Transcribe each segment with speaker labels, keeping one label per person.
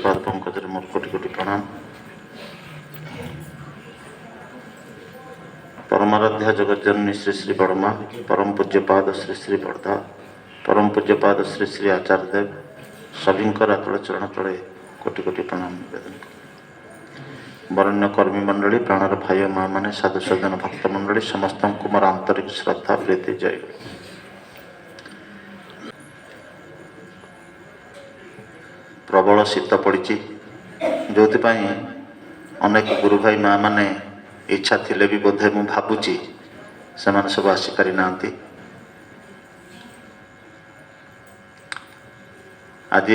Speaker 1: श्रीपाद पंकज मोर कोटि कोटि प्रणाम। परमाराध्या जगज्जननी श्री श्री बड़मा, परम पूज्यपाद श्री श्री बड़दा, परम पूज्यपाद श्री श्री आचार्य देव सभी आतुल चरण तले कोटि कोटि प्रणाम निवेदन। वरण्य कर्मी मंडली, प्राणर भाई माँ मैंने, साधु सज्जन भक्त मंडली समस्त को मोर आंतरिक श्रद्धा प्रीति जय। प्रबल शीत पड़ी जो अनेक गुरु भाई माँ मैंने इच्छा थिले भी बोधे मु भावुची से सब आसीपारी ना। आज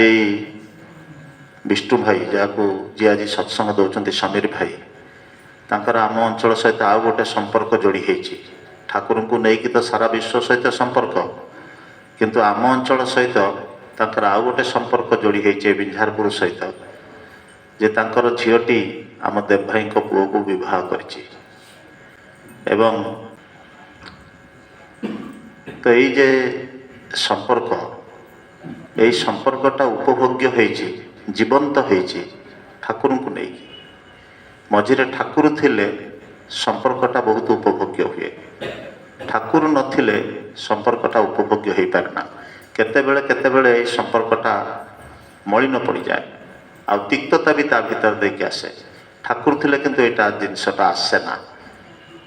Speaker 1: विष्णु भाई जहाँ जी आज सत्संग दौरान समीर भाई तांकर आम अंचल सहित आउ गोटे संपर्क जोड़ी होती। ठाकुर को लेकिन तो सारा विश्व सहित संपर्क, किंतु आम अंचल सहित तांकर आउ गोटे संपर्क जोड़ी होती बिंझारपुर सहित, जे तांकर झीटी आम देव भाई पुओ को विवाह करिछि। एवं तो ये जे संपर्क, यही संपर्कटा उपभोग्य होइछि, जीवंत होइछि ठाकुर को नहीं। मझिरे ठाकुर थिले संपर्कटा बहुत उपभोग्य हुए, ठाकुर नथिले संपर्कटा उपभोग्य हो पारेना। केतेबेले केतेबेले यही संपर्कटा मलिन पड़ जाए, आ तिक्तता भी ता भीतर देके आसे। ठाकुर थिले किंतु एटा जिनसटा आसे ना,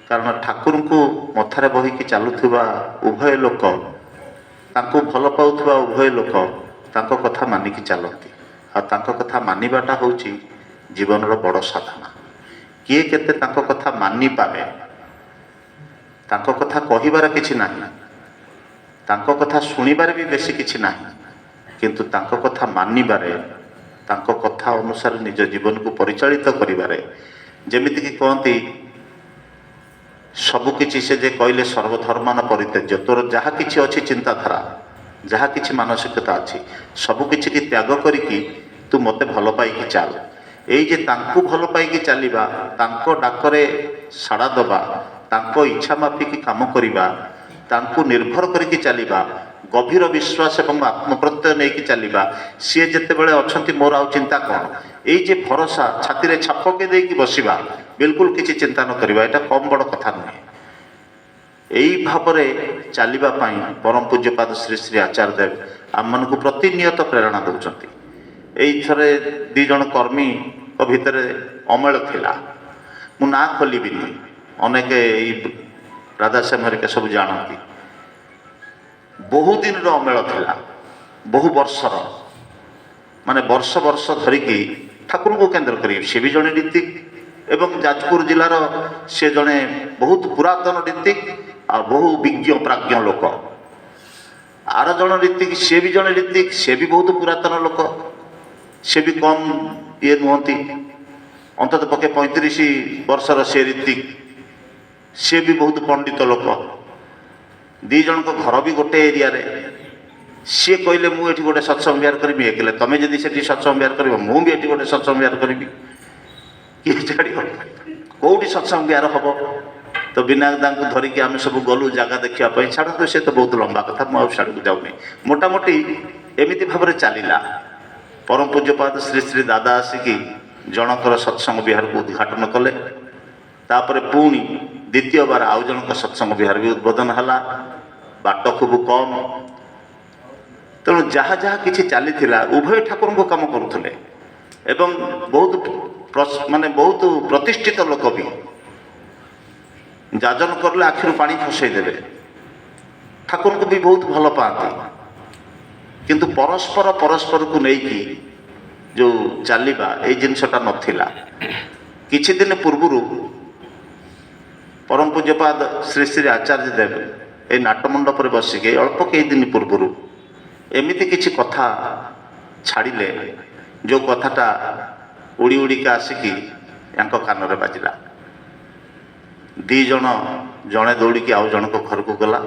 Speaker 1: कारण ठाकुर को मथारे बहिकी चलुवा उभय लोक, तांको भल पाउथुवा उभय लोक तांको कथा मानिकी चलती। आ तांको कथा मानिबाटा होची जीवनर बड़ साधना। किए केते तांको कथा मानि पारे, तांको कथा कहिबार किछि नाही, तांको कथा शुणिबार भी बेसी किछि नाही, किंतु तांको कथा मानिबारे, तांको कथा अनुसार निज जीवन को परिचालित करिबारे, जेमिति कि कहती सबकिछि से जे कहले सर्वधर्मान परित्यज्य, तोर जहाँ किछि अछि चिंताधारा, जहाँ किछि मानसिकता अछि सबकिछि की त्याग करिकी तू मते भल पाइकी चाल। एई जे तांकु भल पाइकी चलिबा, तांको डाकरे साड़ा दबा, तांको इच्छा माफिकी काम करिबा, तांकु निर्भर करिकी चलिबा, गभीर विश्वास एवं आत्मप्रत्यय नहीं चलिबा, सी जितेबाला अच्छा मोर आउ चिंता कौन, ये भरोसा छाती में छापके देकी बसवा, बिल्कुल किसी चिंता न करवा, यहाँ कम बड़ कथा नुहे। यही भाव में चलवाई परम पूज्यपाद श्री श्री आचार्य देव आम मान प्रतिनियत प्रेरणा दौरान। यही थे दीज कर्मी भितर अमेल थिला, मु ना खोलिबिनी, अनेक राधाश्याम हरिका सब जानती। बहु दिन अमेल थिला, बहु वर्षर, माने वर्ष वर्ष धरिकी ठाकुर को केन्द्र कर सी भी जड़े ऋतिक एवं जाजपुर जिलार सी जड़े बहुत पुरातन ऋतिक आ बहु विज्ञ प्राज्ञ लोक। आर जन ऋतिक सी भी जड़े ऋतिक, सी भी बहुत पुरातन लोक, सी भी कम ये नुहति, अंतत पक्षे 35 वर्षर सी ऋतिक, सी भी बहुत पंडित लोक। दी जन को घर भी गोटे एरिया रे, सी कहले मुझे गोटे सत्संग बिहार करी, एकले तुम जदि से सत्संग बिहार कर मुझे गोटे सत्संग बिहार करी, किए छाड़ कौटी सत्संग बिहार हम। तो बिना दांग धरिकी आम सब गलु जगह देखापी, छाड़ू से तो बहुत लंबा कथा, मुझे को जाऊनी। मोटामोटी एमती भाव में चलला। परम पूज्यपाद श्री श्री दादा आसिकी जनकर सत्संग बिहार को उद्घाटन कले, तापर पुणी द्वितीय बार आउ जनक सत्संग बिहार भी उद्बोधन है। बाट खूब कम, तेणु जहाँ जहाँ कि चली उभय ठाकुर को कम करुले, एवं बहुत माने बहुत प्रतिष्ठित लोक भी जाजन करले आखिर पानी खसईदेवे, ठाकुर को भी बहुत भल पाती। किंतु परस्पर परस्पर को लेकिन जो चलवा ये जिनसटा नाला। किछि दिन पूर्व परम पूज्यपाद श्री श्री आचार्य देव ये नाटमंडप बसिके अल्प कई दिन पूर्व एमती किछि कथा छाड़िले, जो कथाटा उड़ी उड़िका आसिकी यांको कान में बाजिला। दी जन जड़े दौड़िकी आउ जन को घर को गला,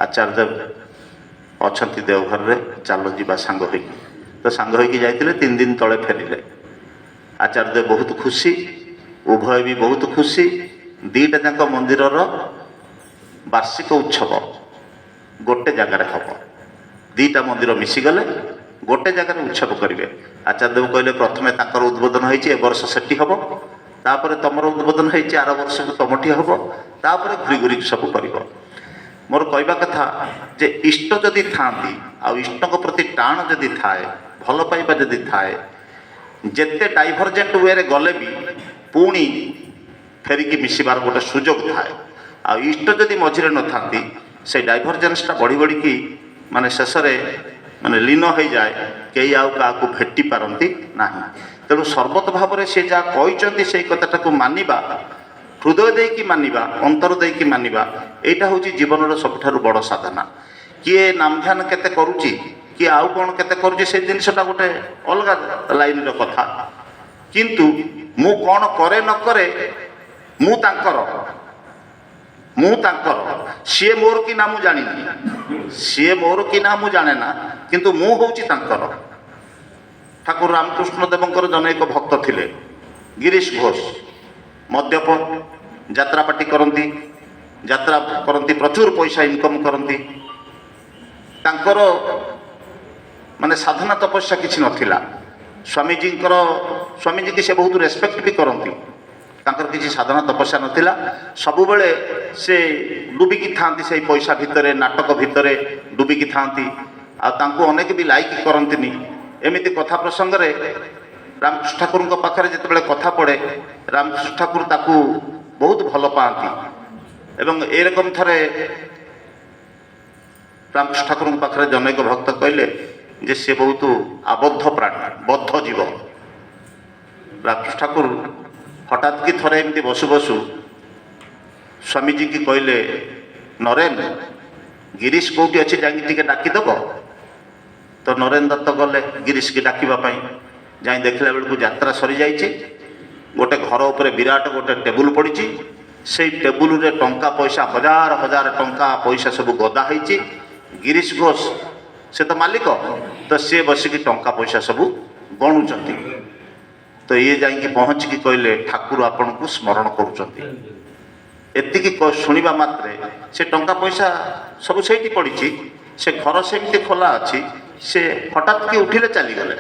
Speaker 1: आचार्य देव अच्छा देवघर रे, चलो जीवा सांग होई। तो सांग होई जाइतिले, 3 दिन तले फेरिले। आचार्य देव बहुत खुशी, उभय भी बहुत खुशी। दीटा जाक मंदिर वार्षिक उत्सव गोटे जगार हम, दीटा मंदिर मिशीगले गोटे जगार उत्सव करेंगे। आचार्य देव कहले प्रथमे ताकर उद्बोधन होइछि ए वर्ष सेठी हबो, तापर तमर उद्बोधन होइछि आर वर्ष तमठी हबो, तापर घुरी घुरी सब करिवो। मोर कहवा कथा जे इष्ट जदि थांती आ इष्ट प्रति टाण जदि थाए, भल पाइबा जदि थाए, जेते डाइभरजेंट वे रे गले भी पुणी फेरिकी मिसिबार गोटे सुजोग थाए। आ इष्ट जदि मझिरे न थांती से डाइभरजेंसटा बढ़ी बढ़ी की माने शेष माने लीन हो जाए, कई आउ का भेटी पारती ना। तेणु सर्वत भाव में सी जहाँ कहते से कथाटा को मानिबा, हृदय देकी मानिबा, अंतर देकी मानिबा, एटा हूँ जीवन सबुठारु बड़ साधना। किए नाम ध्यान केते करुची, किए आउ कौन केते करुची, से जिनसटा गोटे अलग लाइन रो कथा। किंतु मु कौन करे न करे मु तांकर सी मोर कि ना मु जानी, सी मोर कि ना मु जाने ना, किंतु मु होउची तांकर। ठाकुर रामकृष्ण देवंकर जन एक भक्त थिले गिरीश घोष, मद्यप, यात्रापाटी करती, यात्रा करती, प्रचुर पैसा इनकम करती। तांकर माने साधना तपस्या किछि नथिला। स्वामीजी की से बहुत रेस्पेक्ट भी करती, तांकर किसी साधना तपस्या नथिला। सबुबले से डुबिकी थांती से पैसा भितरे, नाटक भितरे डुबिकी थांती। आ तांको अनेक भी लाइक करंतिनी। एमिति कथा प्रसंग रे रामकृष्ण ठाकुर पाखरे जितेबाला कथा पड़े, रामकृष्ण ठाकुर ताकू बहुत भल पाती। एवं ए रकम थरे रामकृष्ण ठाकुर पाखरे जनैक भक्त कहले जे से बहुत आबद्ध प्राणी, बद्ध जीव। रामकृष्ण ठाकुर हठात कि थरे एमती बसु बसु स्वामीजी की कहले, नरेन गिरीश कौटी अच्छी जाकि डाकिदेव। तो नरेन दत्त गले गिरीश की डाकवाई, जा देखला बेलू यात्रा सरी जाइए। गोटे घर उपर विराट गोटे टेबुल पड़ी, से टेबुल रे टंका पैसा हजार हजार टंका पैसा सब गदा होती। गिरीश घोष से तो मालिक, तो सी बसिकी टंका पैसा सब गणुंट। तो ये जाइए पहुँचिकी कहले, ठाकुर आपन को स्मरण करुँच। एतिकी शुणा मात्रे से टंका पैसा सब से पड़ी, से घर सेमती खोला अच्छी। से हठात कि उठिले चलीगले,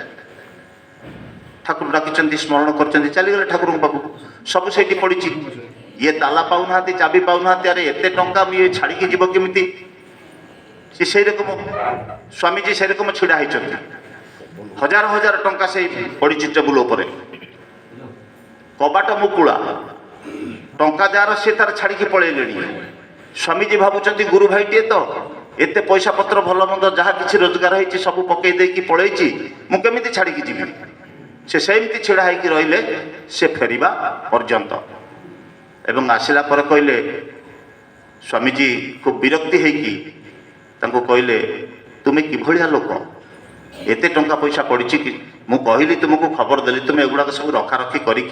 Speaker 1: ठाकुर डाकी स्मरण कर चलीगले ठाकुर पाखु, सब से पड़ी। ये ताला पाऊना, चाबी पाऊना, अरे एत टंका ये छाड़ी जीव केमी। से रकम स्वामीजी से रकम छिड़ा होती, हजार हजार टंका से पड़ी टेबुल उपर। कबाट मुकुला टंका जार सी तार छाड़ी पलैले। स्वामीजी भावुं गुरु भाईटे तो एते पैसा पत्र भल मंद जहाँ किसी रोजगार होती सब पकई देकी पलैची, मुझे छाड़ी जीवी। से सेमती छिड़ा होकर रहिले से फेरिबा पर्यंत। एवं आसिला पर कहले, स्वामीजी खूब विरक्ति होगी कहले, तुम्हें किभलिया लोक, एते टंका पैसा पड़ी कि मु कहली तुमको खबर देली, तुम एगुड़ाक सब रखा रखी करी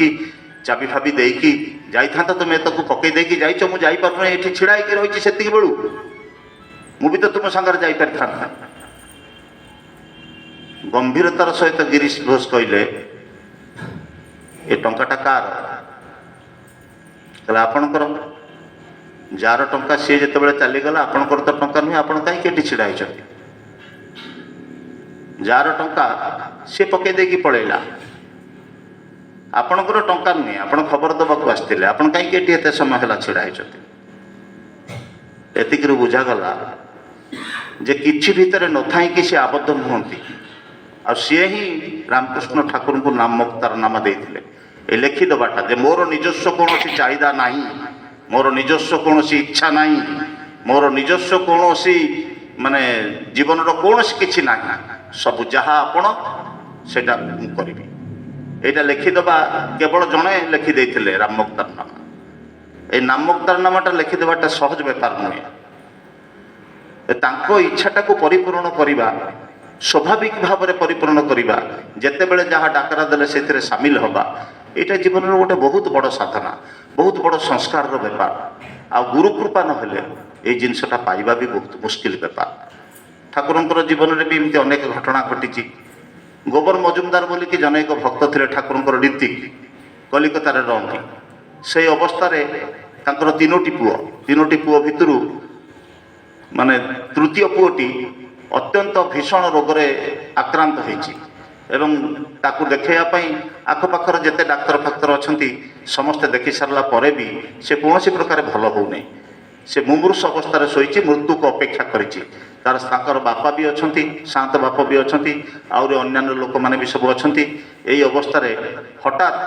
Speaker 1: चाबी फाबी देकी जाता, तुम ताको पकई देकी जाइच, मु जापार ये छिड़ा होकर रही से बेलू मु भी तो तुम सागर जापार था। गंभीरतार सहित गिरीश घोष कहले, ए टंकाटा कार? कहले आपणकर। जार टंका सी जिते चलीगला, आपणकर तो टंका नुहे, आप कहीं छिड़ा होती। जार टंका सी पकई देकी पलैला, आपणकर टंका नुहे, आप खबर दबाक आसते, आप कहीं एत समय है छिड़ा होती। एतिक बुझागला जे किछि भितर न थी सी आबद्ध नुहति। आ सी ही रामकृष्ण ठाकुर को नाम मुक्तार नाम देते ए लिखिदेवाटा जे मोर निजस्व कौन चाहिदा नहीं, मोर निजस्व कौन इच्छा नहीं, मोर निजस्व कौन माने जीवन कौन किसी ना, सब जहाँ आपण से करी। यहाँ लिखिदेवा केवल जड़े लिखिदे राम मुक्तार नाम। ये नाम मुक्तार नामटा लिखिदेवाटा सहज बेपार नुहे। तांको इच्छाटा को परिपूर्ण करवा, स्वाभाविक भाव में परिपूर्ण करवा, जिते बड़े जहाँ डाकरा देले से सामिल हवा, यहाँ जीवन गोटे बहुत बड़ साधना, बहुत बड़ संस्कार बेपार। आ गुरु कृपा नहेले ये जिनसटा पाइबा भी बहुत मुस्किल बेपार। ठाकुर जीवन में भी एमती अनेक घटना घटी। गोबर मजुमदार बोली कि जन एक भक्त थे ठाकुर रीति, कलिकता रही। से अवस्था तीनोटी पुओ भितर माने तृतीय पुओटी ଅତ୍ୟନ୍ତ ଭୀଷଣ ରୋଗରେ ଆକ୍ରାନ୍ତ ହେଇଛି ଏବଂ ତାକୁ ଦେଖାଇବା ପାଇଁ ଆଖପାଖର ଯେତେ ଡାକ୍ତର ଫାକ୍ତର ଅଛନ୍ତି ସମସ୍ତେ ଦେଖି ସାରିଲା ପରେ ବି ସେ କୌଣସି ପ୍ରକାର ଭଲ ହେଉନି। ସେ ମୁମୂର୍ଷ ଅବସ୍ଥାରେ ଶୋଇଛି, ମୃତ୍ୟୁକୁ ଅପେକ୍ଷା କରିଛି। ତାଙ୍କର ବାପା ବି ଅଛନ୍ତି, ସାନ୍ତ ବାପ ବି ଅଛନ୍ତି, ଆହୁରି ଅନ୍ୟାନ୍ୟ ଲୋକମାନେ ବି ସବୁ ଅଛନ୍ତି। ଏହି ଅବସ୍ଥାରେ ହଠାତ୍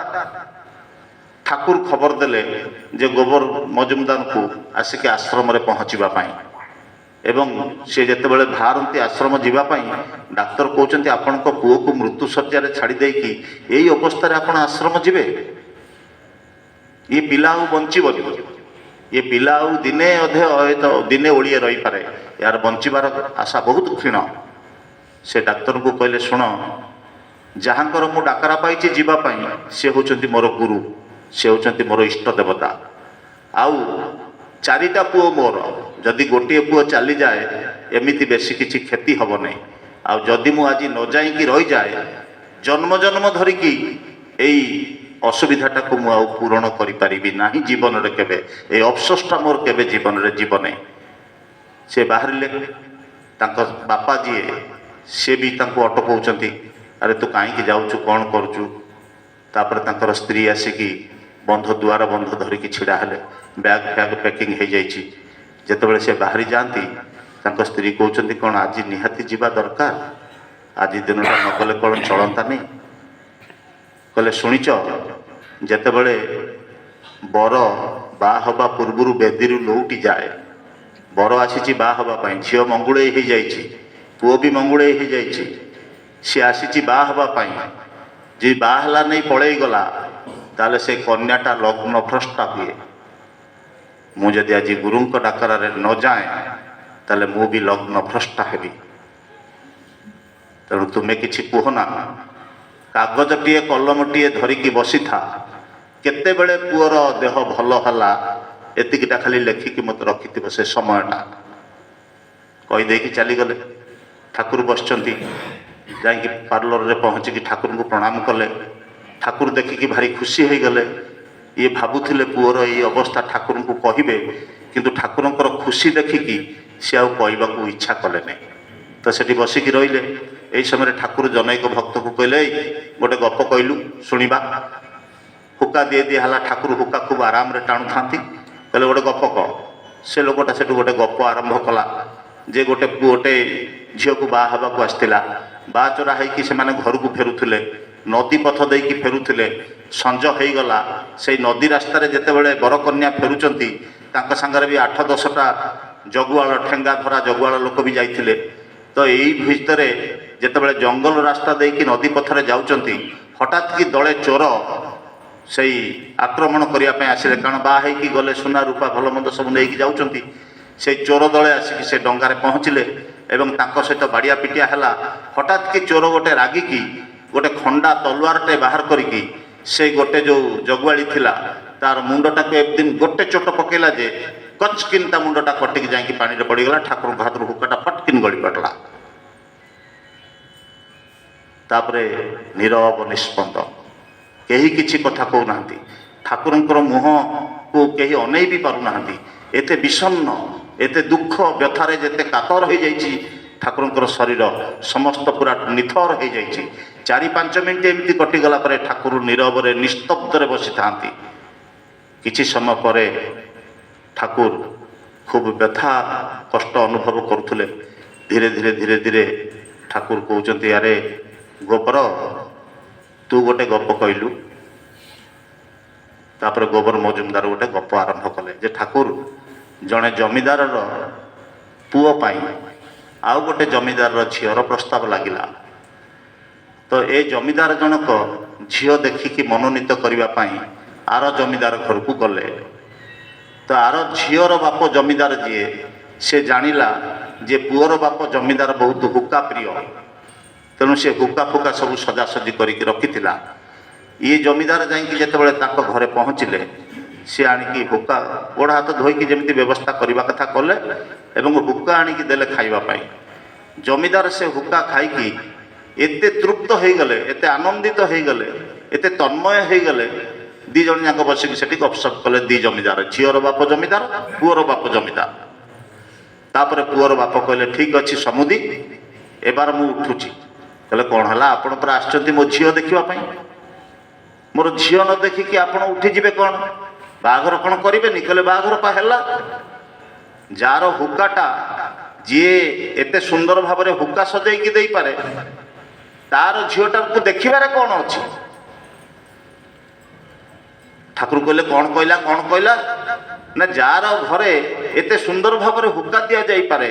Speaker 1: ଠାକୁର ଖବର ଦେଲେ ଯେ ଗୋବର ମଜୁମଦାରଙ୍କୁ ଆସିକି ଆଶ୍ରମରେ ପହଞ୍ଚିବା ପାଇଁ। ଏବଂ ସେ ଯେତେବେଳେ ବାହାରନ୍ତି ଆଶ୍ରମ ଯିବା ପାଇଁ, ଡାକ୍ତର କହୁଛନ୍ତି ଆପଣଙ୍କ ପୁଅକୁ ମୃତ୍ୟୁ ଶଯ୍ୟାରେ ଛାଡ଼ି ଦେଇକି ଏଇ ଅବସ୍ଥାରେ ଆପଣ ଆଶ୍ରମ ଯିବେ? ଏ ପିଲା ଆଉ ବଞ୍ଚିବନି, ଏ ପିଲା ଆଉ ଦିନେ ଅଧେ ହୟତ ଦିନେ ଓଳିଏ ରହିପାରେ, ଏହାର ବଞ୍ଚିବାର ଆଶା ବହୁତ କ୍ଷୀଣ। ସେ ଡାକ୍ତରଙ୍କୁ କହିଲେ ଶୁଣ, ଯାହାଙ୍କର ମୁଁ ଡାକରା ପାଇଛି ଯିବା ପାଇଁ ସେ ହେଉଛନ୍ତି ମୋର ଗୁରୁ, ସେ ହେଉଛନ୍ତି ମୋର ଇଷ୍ଟ ଦେବତା। ଆଉ ଚାରିଟା ପୁଅ ମୋର, ଯଦି ଗୋଟିଏ ପୁଅ ଚାଲିଯାଏ ଏମିତି ବେଶୀ କିଛି କ୍ଷତି ହେବ ନାହିଁ। ଆଉ ଯଦି ମୁଁ ଆଜି ନ ଯାଇକି ରହିଯାଏ, ଜନ୍ମ ଜନ୍ମ ଧରିକି ଏଇ ଅସୁବିଧାଟାକୁ ମୁଁ ଆଉ ପୂରଣ କରିପାରିବି ନାହିଁ ଜୀବନରେ କେବେ। এই ଅଫସୋସଟା ମୋର କେବେ ଜୀବନରେ ଯିବ ନାହିଁ। ସେ ବାହାରିଲେ, ତାଙ୍କ ବାପା ଯିଏ ସେ ବି ତାଙ୍କୁ ଅଟକାଉଛନ୍ତି, ଆରେ ତୁ କାହିଁକି ଯାଉଛୁ, କ'ଣ କରୁଛୁ? ତାପରେ ତାଙ୍କର ସ୍ତ୍ରୀ ଆସିକି ଦୁଆର ବନ୍ଧ ଧରିକି ଛିଡ଼ା ହେଲେ, ବ୍ୟାଗ୍ ଫ୍ୟାଗ୍ ପ୍ୟାକିଂ ହେଇଯାଇଛି। ଯେତେବେଳେ ସେ ବାହାରି ଯାଆନ୍ତି, ତାଙ୍କ ସ୍ତ୍ରୀ କହୁଛନ୍ତି କ'ଣ ଆଜି ନିହାତି ଯିବା ଦରକାର, ଆଜି ଦିନଟା ନ ଗଲେ କ'ଣ ଚଳନ୍ତାନି? କହିଲେ ଶୁଣିଛ, ଯେତେବେଳେ ବର ବାହା ହେବା ପୂର୍ବରୁ ବେଦୀରୁ ଲେଉଟି ଯାଏ, ବର ଆସିଛି ବାହା ହେବା ପାଇଁ, ଝିଅ ମଙ୍ଗୁଳେଇ ହେଇଯାଇଛି, ପୁଅ ବି ମଙ୍ଗୁଳେଇ ହେଇଯାଇଛି, ସେ ଆସିଛି ବାହା ହେବା ପାଇଁ, ଯେ ବାହା ହେଲା ନେଇ ପଳେଇଗଲା, ତାହେଲେ ସେ କନ୍ୟାଟା ଲଗ୍ନ ଭ୍ରଷ୍ଟା ହୁଏ। ମୁଁ ଯଦି ଆଜି ଗୁରୁଙ୍କ ଡାକରାରେ ନ ଯାଏ ତାହେଲେ ମୁଁ ବି ଲଗ୍ନ ଭ୍ରଷ୍ଟା ହେବି। ତେଣୁ ତୁମେ କିଛି କୁହନା, କାଗଜଟିଏ କଲମଟିଏ ଧରିକି ବସିଥା, କେତେବେଳେ ପୁଅର ଦେହ ଭଲ ହେଲା ଏତିକିଟା ଖାଲି ଲେଖିକି ମୋତେ ରଖିଥିବ ସେ ସମୟଟା। କହିଦେଇକି ଚାଲିଗଲେ। ଠାକୁର ବସିଛନ୍ତି, ଯାଇକି ପାର୍ଲରରେ ପହଞ୍ଚିକି ଠାକୁରଙ୍କୁ ପ୍ରଣାମ କଲେ। ଠାକୁର ଦେଖିକି ଭାରି ଖୁସି ହେଇଗଲେ। ଇଏ ଭାବୁଥିଲେ ପୁଅର ଏଇ ଅବସ୍ଥା ଠାକୁରଙ୍କୁ କହିବେ, କିନ୍ତୁ ଠାକୁରଙ୍କର ଖୁସି ଦେଖିକି ସେ ଆଉ କହିବାକୁ ଇଚ୍ଛା କଲେ ନାହିଁ। ତ ସେଠି ବସିକି ରହିଲେ। ଏହି ସମୟରେ ଠାକୁର ଜନୈକ ଭକ୍ତକୁ କହିଲେ, ଏଇ ଗୋଟେ ଗପ କହିଲୁ ଶୁଣିବା। ହୁକା ଦିଆ ହେଲା, ଠାକୁର ହୁକା ଖୁବ୍ ଆରାମରେ ଟାଣୁଥାନ୍ତି। କହିଲେ ଗୋଟେ ଗପ କହ। ସେ ଲୋକଟା ସେଠୁ ଗୋଟେ ଗପ ଆରମ୍ଭ କଲା ଯେ ଗୋଟେ ଝିଅକୁ ବାହା ହେବାକୁ ଆସିଥିଲା, ବାହା ଚୋରା ହେଇକି ସେମାନେ ଘରକୁ ଫେରୁଥିଲେ, ନଦୀ ପଥ ଦେଇକି ଫେରୁଥିଲେ, ସଞ୍ଜ ହେଇଗଲା। ସେଇ ନଦୀ ରାସ୍ତାରେ ଯେତେବେଳେ ବରକନ୍ୟା ଫେରୁଛନ୍ତି, ତାଙ୍କ ସାଙ୍ଗରେ ବି 8-10ଟା ଜଗୁଆଳ, ଠେଙ୍ଗା ଧରା ଜଗୁଆଳ ଲୋକ ବି ଯାଇଥିଲେ। ତ ଏଇ ଭିତରେ ଯେତେବେଳେ ଜଙ୍ଗଲ ରାସ୍ତା ଦେଇକି ନଦୀ ପଥରେ ଯାଉଛନ୍ତି, ହଠାତ୍ କି ଦଳେ ଚୋର ସେଇ ଆକ୍ରମଣ କରିବା ପାଇଁ ଆସିଲେ। କାରଣ ବାହା ହେଇକି ଗଲେ ସୁନା ରୂପା ଭଲ ମନ୍ଦ ସବୁ ନେଇକି ଯାଉଛନ୍ତି। ସେଇ ଚୋର ଦଳେ ଆସିକି ସେ ଡଙ୍ଗାରେ ପହଞ୍ଚିଲେ ଏବଂ ତାଙ୍କ ସହିତ ବାଡ଼ିଆ ପିଟିଆ ହେଲା। ହଠାତ୍ କି ଚୋର ଗୋଟେ ରାଗିକି ଗୋଟେ ଖଣ୍ଡା ତଲୱାରଟେ ବାହାର କରିକି ସେଇ ଗୋଟେ ଯେଉଁ ଜଗୁଆଳି ଥିଲା ତାର ମୁଣ୍ଡଟାକୁ ଏକଦିନ ଗୋଟେ ଚୋଟ ପକେଇଲା ଯେ କଚକିନ୍ ତା ମୁଣ୍ଡଟା କଟିକି ଯାଇକି ପାଣିରେ ପଡ଼ିଗଲା। ଠାକୁରଙ୍କ ହାତରୁ ହୁକାଟା ଫଟକିନ୍ ଗଳି ପଡ଼ିଲା। ତାପରେ ନୀରବ ନିଷ୍ପନ୍ଦ, କେହି କିଛି କଥା କହୁନାହାନ୍ତି। ଠାକୁରଙ୍କର ମୁହଁକୁ କେହି ଅନେଇ ବି ପାରୁନାହାନ୍ତି। ଏତେ ବିଷଣ୍ଣ, ଏତେ ଦୁଃଖ ବ୍ୟଥାରେ ଯେତେ କାତର ହେଇଯାଇଛି ଠାକୁରଙ୍କର ଶରୀର, ସମସ୍ତ ପୁରା ନିଥର ହେଇଯାଇଛି। 4-5 ମିନିଟ୍ ଏମିତି କଟିଗଲା ପରେ ଠାକୁର ନୀରବରେ ନିସ୍ତବ୍ଧରେ ବସିଥାନ୍ତି। କିଛି ସମୟ ପରେ ଠାକୁର ଖୁବ୍ ବ୍ୟଥା କଷ୍ଟ ଅନୁଭବ କରୁଥିଲେ। ଧୀରେ ଧୀରେ ଧୀରେ ଧୀରେ ଠାକୁର କହୁଛନ୍ତି, ଆରେ ଗୋବର, ତୁ ଗୋଟେ ଗପ କହିଲୁ। ତାପରେ ଗୋବର ମଜୁମଦାର ଗୋଟେ ଗପ ଆରମ୍ଭ କଲେ ଯେ ଠାକୁର, ଜଣେ ଜମିଦାରର ପୁଅ ପାଇଁ ଆଉ ଗୋଟେ ଜମିଦାରର ଝିଅର ପ୍ରସ୍ତାବ ଲାଗିଲା। ତ ଏ ଜମିଦାର ଜଣକ ଝିଅ ଦେଖିକି ମନୋନୀତ କରିବା ପାଇଁ ଆର ଜମିଦାର ଘରକୁ ଗଲେ। ତ ଆର ଝିଅର ବାପ ଜମିଦାର ଯିଏ, ସେ ଜାଣିଲା ଯେ ପୁଅର ବାପ ଜମିଦାର ବହୁତ ହୁକା ପ୍ରିୟ। ତେଣୁ ସେ ହୁକା ଫୁକା ସବୁ ସଜାସଜି କରିକି ରଖିଥିଲା। ଇଏ ଜମିଦାର ଯାଇକି ଯେତେବେଳେ ତାଙ୍କ ଘରେ ପହଞ୍ଚିଲେ, ସେ ଆଣିକି ହୁକା ଗୋଡ଼ ହାତ ଧୋଇକି ଯେମିତି ବ୍ୟବସ୍ଥା କରିବା କଥା କଲେ ଏବଂ ହୁକା ଆଣିକି ଦେଲେ ଖାଇବା ପାଇଁ। ଜମିଦାର ସେ ହୁକା ଖାଇକି ଏତେ ତୃପ୍ତ ହେଇଗଲେ, ଏତେ ଆନନ୍ଦିତ ହେଇଗଲେ, ଏତେ ତନ୍ମୟ ହେଇଗଲେ, ଦି ଜଣ ଯାକ ବସିକି ସେଠି ଗପସପ୍ କଲେ। ଦି ଜମିଦାର, ଝିଅର ବାପ ଜମିଦାର, ପୁଅର ବାପ ଜମିଦାର। ତାପରେ ପୁଅର ବାପ କହିଲେ, ଠିକ୍ ଅଛି ସମୁଦି, एबार मु उठुची कहले कौन है आपण पर आश्चर्य मो झील देखा मोर झील न देखिकी आपण उठी जीवे कौन बाघर कौन करेनि कहले बाघर पा है जार हुक्काटा जी एते सुंदर भाव में हुक्का सजाई दे पारे तार झीलटा को देखिबार कौन अच्छी ठाकुर कहले कौन कहला ना जार घरे एते सुंदर भाव में हुक्का दि जाई पारे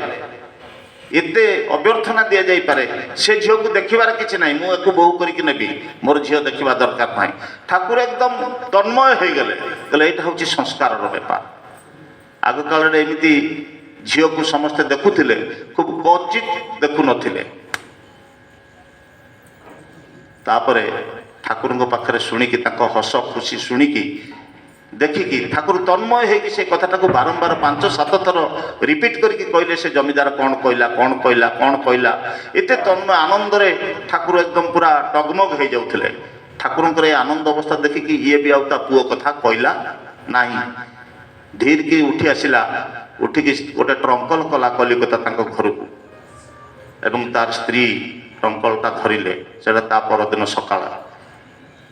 Speaker 1: एते अभ्यर्थना दि जाई पारे से झील को देखिबार किछि नाही मु एको बहु करिक नेबी मोर झील देखिबा दरकार नाही ठाकुर एकदम तन्मय हो गले कहले एटा होछि संस्कार रो व्यापार आग काल रे एमिति झील को समस्ते देखुथिले खूब क्वचित देखु नथिले तापरे ठाकुर पाखे शुणिकी हस खुशी शुणिकी देखिकी ठाकुर तन्मय होगी से कथाटा को बारंबार 5-7 थर रिपीट करके कहले से जमीदार कौन कहला एत तन्मय आनंद रे ठाकुर एकदम पूरा टगमग हो जाते ठाकुर आनंद अवस्था देखिकी ये भी आउ पुओ कथा कहला नहीं धीर की उठी आसला उठिकी गोटे ट्रंकल कला कलिकता घर को एवं तार स्त्री ट्रंकलटा धरिले से परदिन सकाळ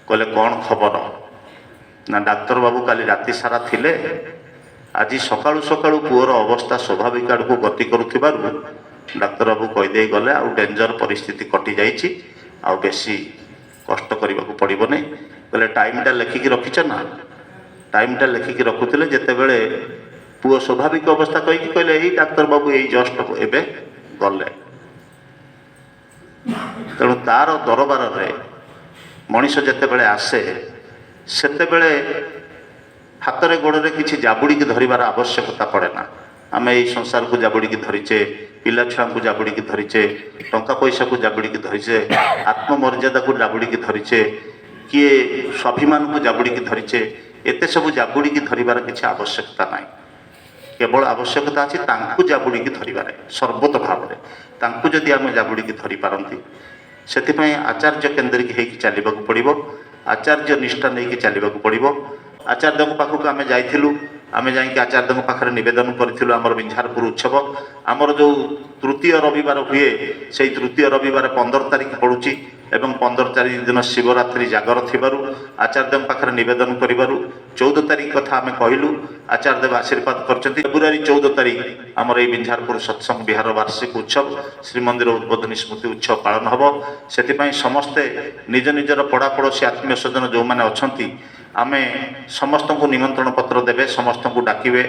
Speaker 1: कहले कौन खबर ना डाक्तर बाबू काली राति सारा थिले आज सकाळु सकाळु पुअर अवस्था स्वाभाविक आड़ को गति करुथिबारु डाक्तर बाबू कहीदे गले आ डेंजर परिस्थिति कटि जाइछि आ बेसी कष्ट करने को पड़ो नहीं कहले टाइमटा लेखिकी रखिछ ना टाइमटा लेखिकी रखुଥିଲେ ଯେତେବେଳେ पुओ स्वाभाविक अवस्था कहीकि कहले एई डाक्तर बाबू एई जस्ट एबे गले तेणु तार दरबार रे मनीष जितेबले आसे सेतेबले हाथ में गोड़े किसी जाबुड़ी की धरिबार आवश्यकता पड़े ना आम यही संसार को जाबुड़ी की धरीचे पिला छुआ को जाबुड़ी की धरीचे टंका पैसा को जाबुड़ी की धरीचे आत्ममर्यादा को जाबुड़ी की धरीचे किए स्वाभिमान को जाबुड़ी की धरीचे एते सब जाबुड़ी की धरिबार किसी आवश्यकता ना केवल आवश्यकता अच्छी तांकु जाबुड़ी की धरिबार सर्वत भाव में तांकु जदि आम जाबुड़ी की धरी पारती से आचार्य केन्द्रिक होगी चलने पड़ो आचार्य निष्ठा नहीं चलने पड़ो आचार्य पाखक आम जाइलु आम जा आचार्य पाखे नवेदन करूँ आमर बिंझारपुर उत्सव आमर जो तृतीय रविवार हुए से तृतीय रविवार 15 तारिख पड़ुची एवं 15 तारिख दिन शिवरात्रि जागर थिबारु आचार्य पाखे नवेदन करूँ 14 तारिख कथा आम कहलु आचार्य देव आशीर्वाद कर फेब्रुआरी 14 तारिख आमर ये बिंझारपुर सत्संग विहार वार्षिक उत्सव श्रीमंदिर उद्बोधनी स्मृति उत्सव पालन हम से समस्ते निज निजर पड़ा पड़ोशी आत्मीय स्वजन जो मैंने अच्छा आमे समस्त को निमंत्रण पत्र देवे समस्त को डाकिबे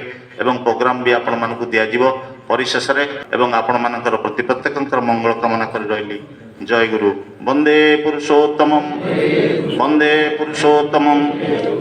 Speaker 1: एवं प्रोग्राम भी आपण मानकु दिया जीवो परिशेष रे एवं आपण मानकर प्रति प्रत्येकंकर मंगल कामना कर रहिली जय गुरु वंदे पुरुषोत्तमं वंदे पुरुषोत्तमं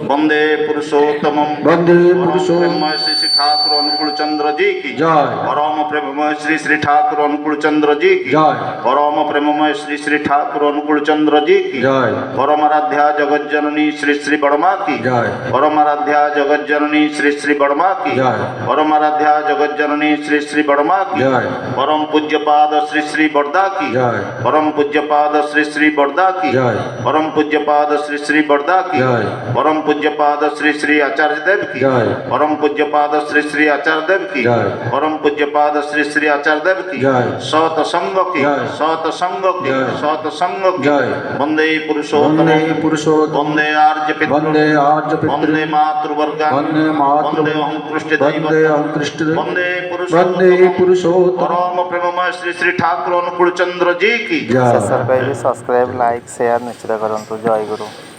Speaker 1: वंदे पुरुषोत्तमं
Speaker 2: वंदे पुरुषोत्तमं
Speaker 1: श्री श्री ठाकुर अनुकूल चंद्र जी की
Speaker 2: जय
Speaker 1: परम प्रेममय श्री श्री ठाकुर अनुकूल चंद्र जी की
Speaker 2: जय
Speaker 1: परम प्रेममय श्री श्री ठाकुर अनुकूल चंद्र जी की
Speaker 2: जय
Speaker 1: परमाराध्या जगत जननी श्री श्री बड़मा की
Speaker 2: जय
Speaker 1: परमाराध्या जगत जननी श्री श्री बड़मा की
Speaker 2: जय
Speaker 1: परमाराध्या जगत जननी श्री श्री बड़मा की
Speaker 2: जय
Speaker 1: परम पूज्यपाद श्री श्री बड़दा की
Speaker 2: जय
Speaker 1: परम पूज्यपाद श्री श्री बड़दा की
Speaker 2: जय
Speaker 1: परम पूज्यपाद श्री श्री बड़दा की
Speaker 2: जय
Speaker 1: परम पूज्यपाद श्री श्री आचार्य देव की
Speaker 2: जय
Speaker 1: परम पूज्यपाद श्री श्री आचार्य देव की
Speaker 2: जय
Speaker 1: परम पूज्यपाद श्री श्री आचार्य देव की
Speaker 2: जय
Speaker 1: सत संग की
Speaker 2: जय
Speaker 1: सत संग की
Speaker 2: जय
Speaker 1: सत संग की
Speaker 2: जय
Speaker 1: वंदे पुरुषोत्तम
Speaker 2: वंदे पुरुषोत्तम
Speaker 1: वंदे आर्य पितृ
Speaker 2: वंदे आर्य पितृ
Speaker 1: वंदे मातृवर्गा
Speaker 2: वंदे मातृ
Speaker 1: वंदे अंकृष्ट
Speaker 2: वंदे अंकृष्ट
Speaker 1: वंदे
Speaker 2: वंदे पुरुषोत्तम
Speaker 1: परम प्रेममय श्री श्री ठाकुर अनुकूल चंद्र जी की
Speaker 2: जय
Speaker 3: सब्सक्राइब लाइक शेयर निश्चित करूँ जय गुरु।